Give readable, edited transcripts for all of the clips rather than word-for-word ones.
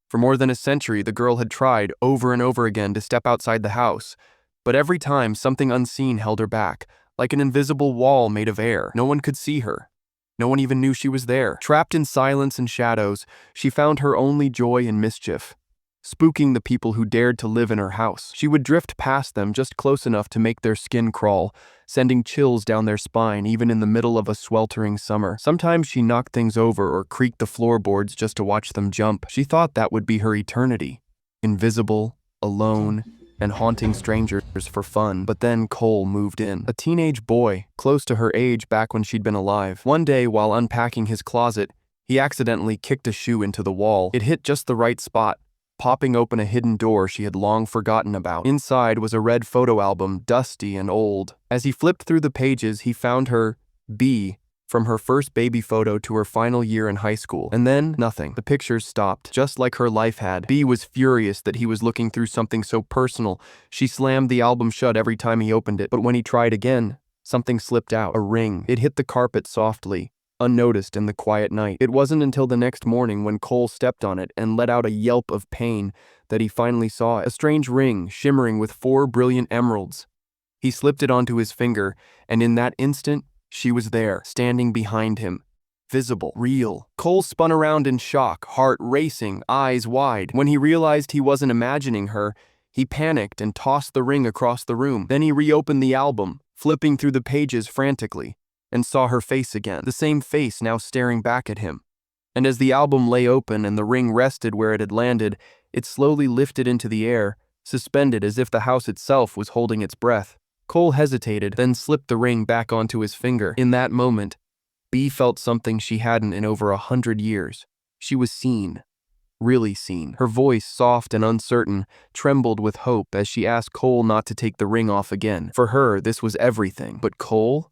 For more than a century, the girl had tried over and over again to step outside the house, but every time something unseen held her back, like an invisible wall made of air. No one could see her. No one even knew she was there. Trapped in silence and shadows, she found her only joy in mischief, spooking the people who dared to live in her house. She would drift past them just close enough to make their skin crawl, sending chills down their spine even in the middle of a sweltering summer. Sometimes she knocked things over or creaked the floorboards just to watch them jump. She thought that would be her eternity. Invisible, alone, and haunting strangers for fun. But then Cole moved in. A teenage boy, close to her age back when she'd been alive. One day, while unpacking his closet, he accidentally kicked a shoe into the wall. It hit just the right spot, popping open a hidden door she had long forgotten about. Inside was a red photo album, dusty and old. As he flipped through the pages, he found her, B, from her first baby photo to her final year in high school. And then, nothing. The pictures stopped, just like her life had. B was furious that he was looking through something so personal. She slammed the album shut every time he opened it, but when he tried again, something slipped out. A ring. It hit the carpet softly, unnoticed in the quiet night. It wasn't until the next morning when Cole stepped on it and let out a yelp of pain that he finally saw it. A strange ring, shimmering with 4 brilliant emeralds. He slipped it onto his finger, and in that instant, she was there, standing behind him. Visible, real. Cole spun around in shock, heart racing, eyes wide. When he realized he wasn't imagining her, he panicked and tossed the ring across the room. Then he reopened the album, flipping through the pages frantically, and saw her face again, the same face now staring back at him. And as the album lay open and the ring rested where it had landed, it slowly lifted into the air, suspended as if the house itself was holding its breath. Cole hesitated, then slipped the ring back onto his finger. In that moment, B felt something she hadn't in over 100 years. She was seen. Really seen. Her voice, soft and uncertain, trembled with hope as she asked Cole not to take the ring off again. For her, this was everything. But Cole?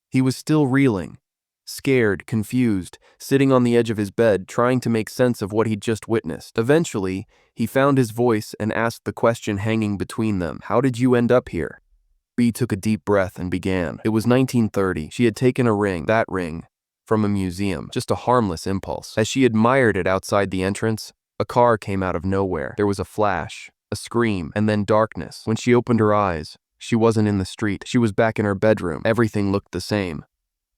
He was still reeling. Scared, confused, sitting on the edge of his bed, trying to make sense of what he'd just witnessed. Eventually, he found his voice and asked the question hanging between them. How did you end up here? B took a deep breath and began. It was 1930. She had taken a ring, that ring, from a museum. Just a harmless impulse. As she admired it outside the entrance, a car came out of nowhere. There was a flash, a scream, and then darkness. When she opened her eyes, she wasn't in the street. She was back in her bedroom. Everything looked the same.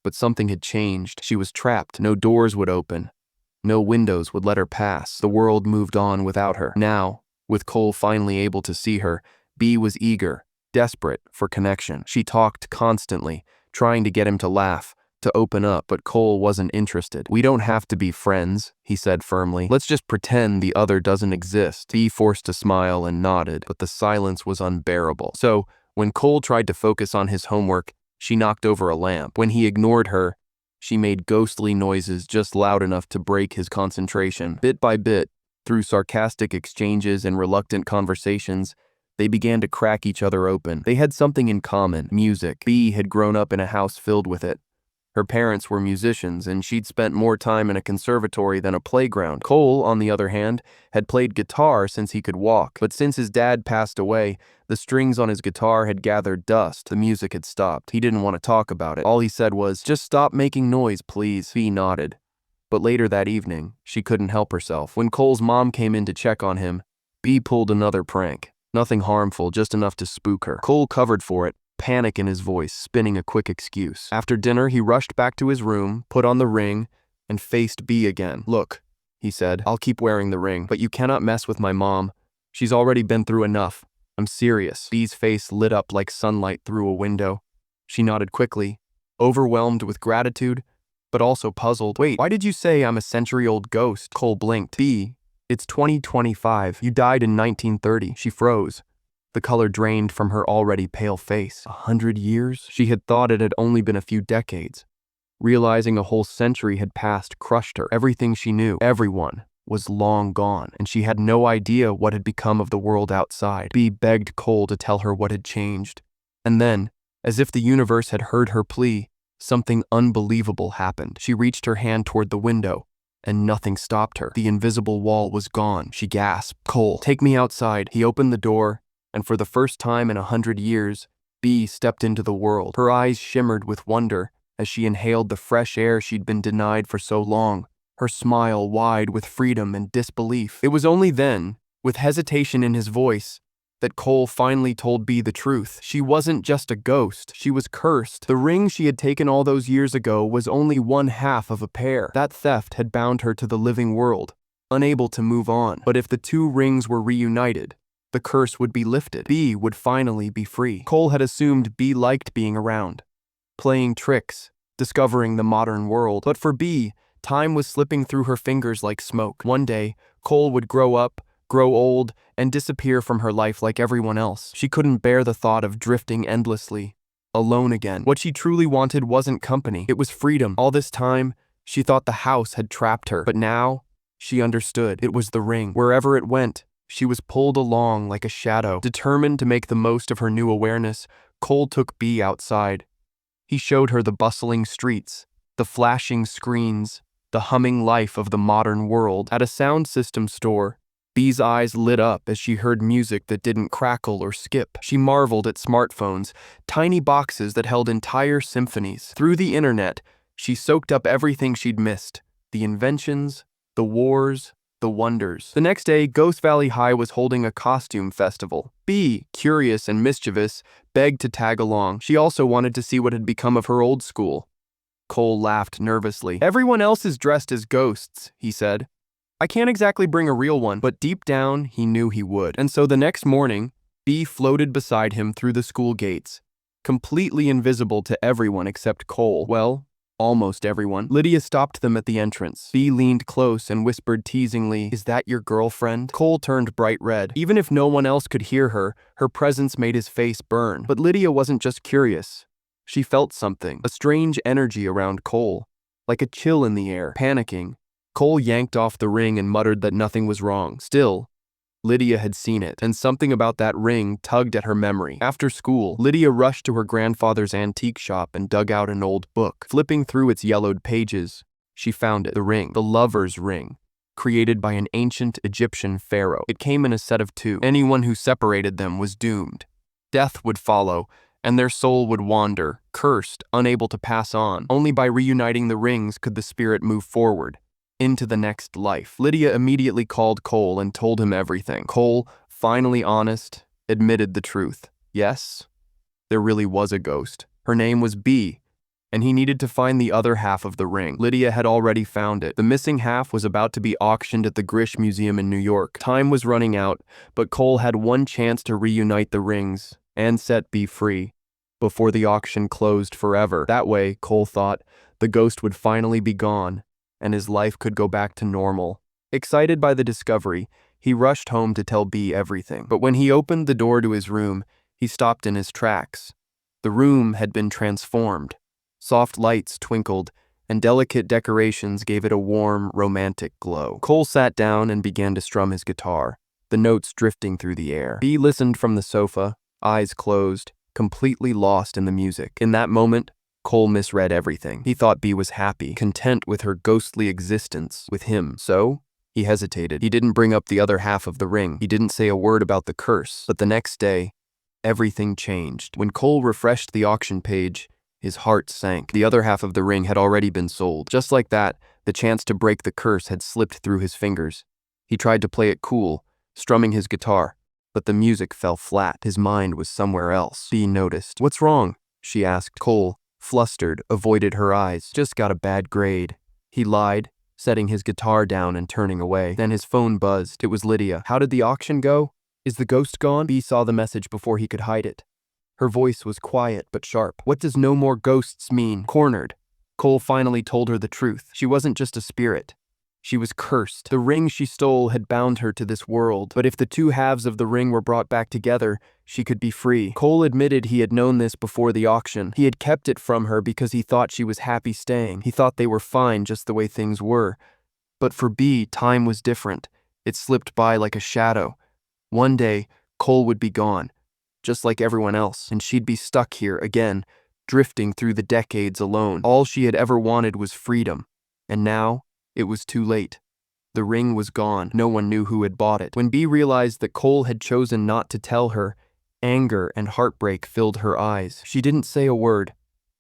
But something had changed. She was trapped. No doors would open. No windows would let her pass. The world moved on without her. Now, with Cole finally able to see her, B was eager, desperate for connection. She talked constantly, trying to get him to laugh, to open up, but Cole wasn't interested. We don't have to be friends, he said firmly. Let's just pretend the other doesn't exist. B forced a smile and nodded, but the silence was unbearable. So, when Cole tried to focus on his homework, she knocked over a lamp. When he ignored her, she made ghostly noises just loud enough to break his concentration. Bit by bit, through sarcastic exchanges and reluctant conversations, they began to crack each other open. They had something in common, music. B had grown up in a house filled with it. Her parents were musicians, and she'd spent more time in a conservatory than a playground. Cole, on the other hand, had played guitar since he could walk. But since his dad passed away, the strings on his guitar had gathered dust. The music had stopped. He didn't want to talk about it. All he said was, "Just stop making noise, please." B nodded. But later that evening, she couldn't help herself. When Cole's mom came in to check on him, B pulled another prank. Nothing harmful, just enough to spook her. Cole covered for it, panic in his voice, spinning a quick excuse. After dinner, he rushed back to his room, put on the ring, and faced B again. "Look," he said, "I'll keep wearing the ring, but you cannot mess with my mom. She's already been through enough. I'm serious." B's face lit up like sunlight through a window. She nodded quickly, overwhelmed with gratitude, but also puzzled. "Wait, why did you say I'm a century-old ghost?" Cole blinked. "B, it's 2025. You died in 1930. She froze. The color drained from her already pale face. 100 years? She had thought it had only been a few decades. Realizing a whole century had passed crushed her. Everything she knew, everyone, was long gone, and she had no idea what had become of the world outside. B begged Cole to tell her what had changed. And then, as if the universe had heard her plea, something unbelievable happened. She reached her hand toward the window, and nothing stopped her. The invisible wall was gone. She gasped. "Cole, take me outside." He opened the door, and for the first time in 100 years, B stepped into the world. Her eyes shimmered with wonder as she inhaled the fresh air she'd been denied for so long. her smile wide with freedom and disbelief. It was only then, with hesitation in his voice, that Cole finally told Bee the truth. She wasn't just a ghost, she was cursed. The ring she had taken all those years ago was only one half of a pair. That theft had bound her to the living world, unable to move on. But if the two rings were reunited, the curse would be lifted. Bee would finally be free. Cole had assumed Bee liked being around, playing tricks, discovering the modern world. But for Bee, time was slipping through her fingers like smoke. One day, Cole would grow up, grow old, and disappear from her life like everyone else. She couldn't bear the thought of drifting endlessly, alone again. What she truly wanted wasn't company, it was freedom. All this time, she thought the house had trapped her, but now, she understood. It was the ring. Wherever it went, she was pulled along like a shadow. Determined to make the most of her new awareness, Cole took Bee outside. He showed her the bustling streets, the flashing screens, the humming life of the modern world. At a sound system store, Bee's eyes lit up as she heard music that didn't crackle or skip. She marveled at smartphones, tiny boxes that held entire symphonies. Through the internet, she soaked up everything she'd missed: the inventions, the wars, the wonders. The next day, Ghost Valley High was holding a costume festival. Bee, curious and mischievous, begged to tag along. She also wanted to see what had become of her old school. Cole laughed nervously. "Everyone else is dressed as ghosts," he said. "I can't exactly bring a real one," but deep down, he knew he would. And so the next morning, Bee floated beside him through the school gates, completely invisible to everyone except Cole. Well, almost everyone. Lydia stopped them at the entrance. Bee leaned close and whispered teasingly, "Is that your girlfriend?" Cole turned bright red. Even if no one else could hear her, her presence made his face burn. But Lydia wasn't just curious. She felt something, a strange energy around Cole, like a chill in the air. Panicking, Cole yanked off the ring and muttered that nothing was wrong. Still, Lydia had seen it, and something about that ring tugged at her memory. After school, Lydia rushed to her grandfather's antique shop and dug out an old book. Flipping through its yellowed pages, she found it. The ring. The lover's ring, created by an ancient Egyptian pharaoh. It came in a set of two. Anyone who separated them was doomed. Death would follow, and their soul would wander, cursed, unable to pass on. Only by reuniting the rings could the spirit move forward, into the next life. Lydia immediately called Cole and told him everything. Cole, finally honest, admitted the truth. Yes, there really was a ghost. Her name was Bee, and he needed to find the other half of the ring. Lydia had already found it. The missing half was about to be auctioned at the Grish Museum in New York. Time was running out, but Cole had one chance to reunite the rings and set Bee free before the auction closed forever. That way, Cole thought, the ghost would finally be gone, and his life could go back to normal. Excited by the discovery, he rushed home to tell Bee everything. But when he opened the door to his room, he stopped in his tracks. The room had been transformed. Soft lights twinkled, and delicate decorations gave it a warm, romantic glow. Cole sat down and began to strum his guitar, the notes drifting through the air. Bee listened from the sofa, eyes closed, completely lost in the music. In that moment, Cole misread everything. He thought Bee was happy, content with her ghostly existence with him. So, he hesitated. He didn't bring up the other half of the ring. He didn't say a word about the curse. But the next day, everything changed. When Cole refreshed the auction page, his heart sank. The other half of the ring had already been sold. Just like that, the chance to break the curse had slipped through his fingers. He tried to play it cool, strumming his guitar, but the music fell flat. His mind was somewhere else. Bee noticed. "What's wrong?" she asked. Cole, flustered, avoided her eyes. "Just got a bad grade," he lied, setting his guitar down and turning away. Then his phone buzzed. It was Lydia. "How did the auction go? Is the ghost gone?" Bee saw the message before he could hide it. Her voice was quiet but sharp. "What does no more ghosts mean?" Cornered, Cole finally told her the truth. She wasn't just a spirit. She was cursed. The ring she stole had bound her to this world, but if the two halves of the ring were brought back together, she could be free. Cole admitted he had known this before the auction. He had kept it from her because he thought she was happy staying. He thought they were fine just the way things were. But for Bee, time was different. It slipped by like a shadow. One day, Cole would be gone, just like everyone else, and she'd be stuck here again, drifting through the decades alone. All she had ever wanted was freedom, and now, it was too late. The ring was gone. No one knew who had bought it. When Bee realized that Cole had chosen not to tell her, anger and heartbreak filled her eyes. She didn't say a word,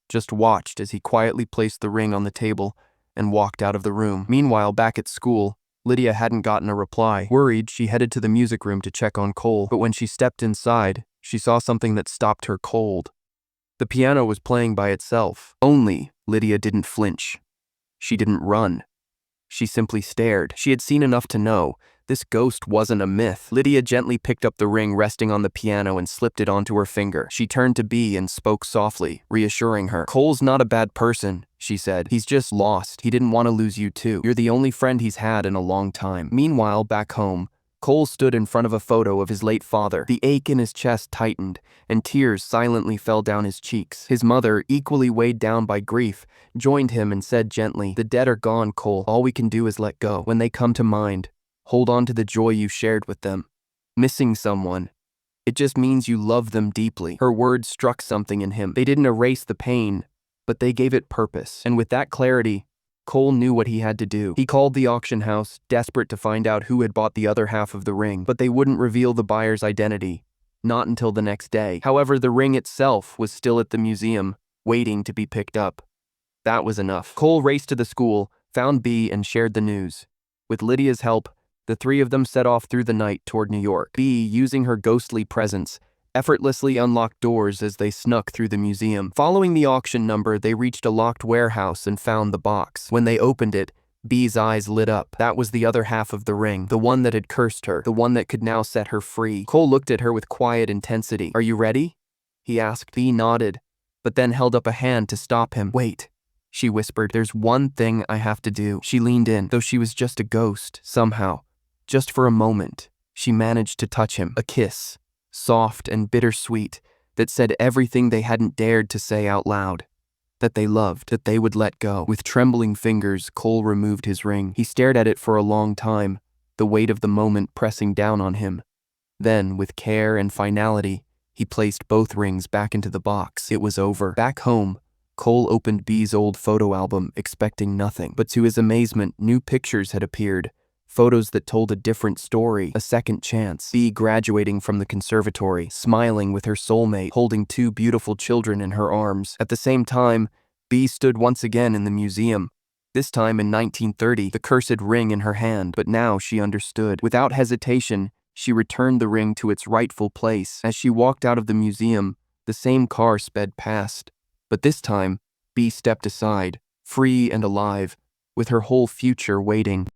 just watched as he quietly placed the ring on the table and walked out of the room. Meanwhile, back at school, Lydia hadn't gotten a reply. Worried, she headed to the music room to check on Cole, but when she stepped inside, she saw something that stopped her cold. The piano was playing by itself. Only Lydia didn't flinch. She didn't run. She simply stared. She had seen enough to know this ghost wasn't a myth. Lydia gently picked up the ring resting on the piano and slipped it onto her finger. She turned to Bea and spoke softly, reassuring her. "Cole's not a bad person," she said. "He's just lost. He didn't want to lose you too. You're the only friend he's had in a long time." Meanwhile, back home, Cole stood in front of a photo of his late father. The ache in his chest tightened, and tears silently fell down his cheeks. His mother, equally weighed down by grief, joined him and said gently, "The dead are gone, Cole. All we can do is let go. When they come to mind, hold on to the joy you shared with them. Missing someone, it just means you love them deeply." Her words struck something in him. They didn't erase the pain, but they gave it purpose. And with that clarity, Cole knew what he had to do. He called the auction house, desperate to find out who had bought the other half of the ring, but they wouldn't reveal the buyer's identity. Not until the next day. However, the ring itself was still at the museum, waiting to be picked up. That was enough. Cole raced to the school, found Bea, and shared the news. With Lydia's help, the three of them set off through the night toward New York. Bea, using her ghostly presence, effortlessly unlocked doors as they snuck through the museum. Following the auction number, they reached a locked warehouse and found the box. When they opened it, Bea's eyes lit up. That was the other half of the ring, the one that had cursed her, the one that could now set her free. Cole looked at her with quiet intensity. "Are you ready?" he asked. Bea nodded, but then held up a hand to stop him. "Wait," she whispered. "There's one thing I have to do." She leaned in, though she was just a ghost. Somehow, just for a moment, she managed to touch him. A kiss, soft and bittersweet, that said everything they hadn't dared to say out loud. That they loved, that they would let go. With trembling fingers, Cole removed his ring. He stared at it for a long time, the weight of the moment pressing down on him. Then, with care and finality, he placed both rings back into the box. It was over. Back home, Cole opened Bea's old photo album, expecting nothing. But to his amazement, new pictures had appeared. Photos that told a different story, a second chance. Bea graduating from the conservatory, smiling with her soulmate, holding two beautiful children in her arms. At the same time, Bea stood once again in the museum, this time in 1930, the cursed ring in her hand. But now she understood. Without hesitation, she returned the ring to its rightful place. As she walked out of the museum, the same car sped past. But this time, Bea stepped aside, free and alive, with her whole future waiting.